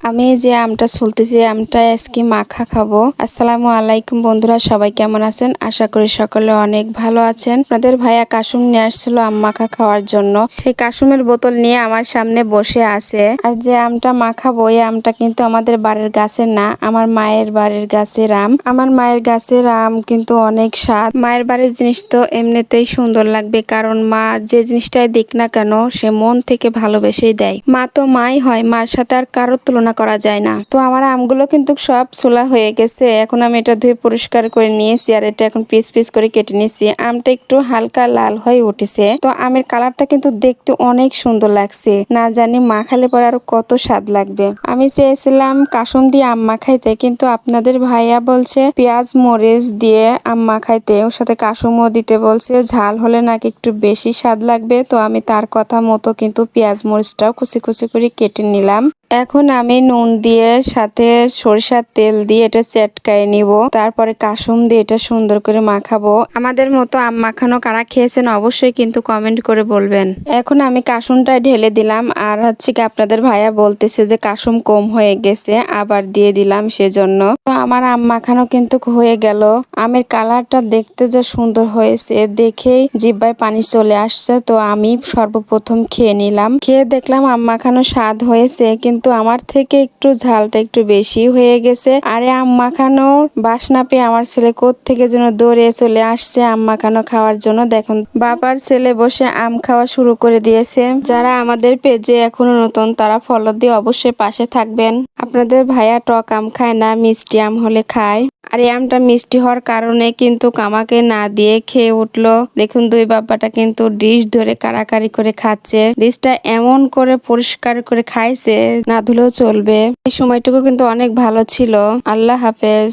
আমি যে আমটা ছুলতেছি আমটা আজকে মাখা খাবো। আসসালামু আলাইকুম বন্ধুরা, সবাই কেমন আছেন? আশা করি সকলে অনেক ভালো আছেন। আপনাদের ভাইয়া কাসুম নিয়ে আসছিল আম মাখা খাওয়ার জন্য। সেই কাসুমের বোতল নিয়ে আমার সামনে বসে আছে। আর যে আমটা মাখাবো এই আমটা কিন্তু আমাদের বাড়ির গাছের না, আমার মায়ের বাড়ির গাছের আম। আমার মায়ের গাছের আম কিন্তু অনেক স্বাদ। মায়ের বাড়ির জিনিস তো এমনিতেই সুন্দর লাগবে, কারণ মা যে জিনিসটাই দিক না কেন সে মন থেকে ভালোবেসেই দেয়। মা তো মাই হয়, মার সাথে আর কারোর তুলনা করা যায় না। তো আমার আমগুলো কিন্তু সব ছোলা হয়ে গেছে। এখন আমি এটা ধুয়ে পরিষ্কার করে নিয়েছি আর এটা এখন পিস পিস করে কেটে নিয়েছি। আমটা একটু হালকা লাল হয়ে উঠেছে। তো আমের কালারটা কিন্তু দেখতে অনেক সুন্দর লাগছে। না জানি মাখালে পরে আরো কত স্বাদ লাগবে। আমি চেয়েছিলাম কাসুম দিয়ে আম মাখাইতে, কিন্তু আপনাদের ভাইয়া বলছে পেঁয়াজ মরিচ দিয়ে আম মাখাইতে, ওর সাথে কাসুমও দিতে বলছে। ঝাল হলে নাকি একটু বেশি স্বাদ লাগবে। তো আমি তার কথা মতো কিন্তু পেঁয়াজ মরিচটাও কুচি কুচি করে কেটে নিলাম। এখন আমি নুন দিয়ে সাথে সরিষার তেল দিয়ে এটা চেটকায় নিব। তারপরে কাসুম দিয়ে এটা সুন্দর করে মাখাবো। আমাদের মতো আম মাখানো কারা খেয়েছেন অবশ্যই কিন্তু কমেন্ট করে বলবেন। এখন আমি কাসুমটা ঢেলে দিলাম। আর হচ্ছে কি আপনাদের ভাইয়া বলতেছে যে কাসুম কম হয়ে গেছে, আবার দিয়ে দিলাম সেজন্য। তো আমার আম মাখানো কিন্তু হয়ে গেল। আমের কালারটা দেখতে যে সুন্দর হয়েছে দেখেই জিহ্বায় পানি চলে আসছে। তো আমি সর্বপ্রথম খেয়ে নিলাম। খেয়ে দেখলাম আম মাখানো স্বাদ হয়েছে, কিন্তু আমার থেকে একটু ঝালটা একটু বেশি হয়ে গেছে। আরে আম মাখানো বাসনা পেয়ে আমার ছেলে কোত্থেকে যেন দৌড়ে চলে আসছে আম মাখানো খাওয়ার জন্য। দেখুন বাবার ছেলে বসে আম খাওয়া শুরু করে দিয়েছে। যারা আমাদের পেজে এখনো নতুন তারা ফলো দিয়ে অবশ্যই পাশে থাকবেন। আপনাদের ভাইয়া টক আম খায় না, মিষ্টি আম হলে খায়। আর এই আমটা মিষ্টি হওয়ার কারণে কিন্তু আমাকে না দিয়ে খেয়ে উঠলো। দেখুন দুই বাপ্পাটা কিন্তু ডিশ ধরে কাড়াকাড়ি করে খাচ্ছে। ডিশটা এমন করে পরিষ্কার করে খাইছে না ধুলেও চলবে। এই সময়টুকু কিন্তু অনেক ভালো ছিল। আল্লাহ হাফেজ।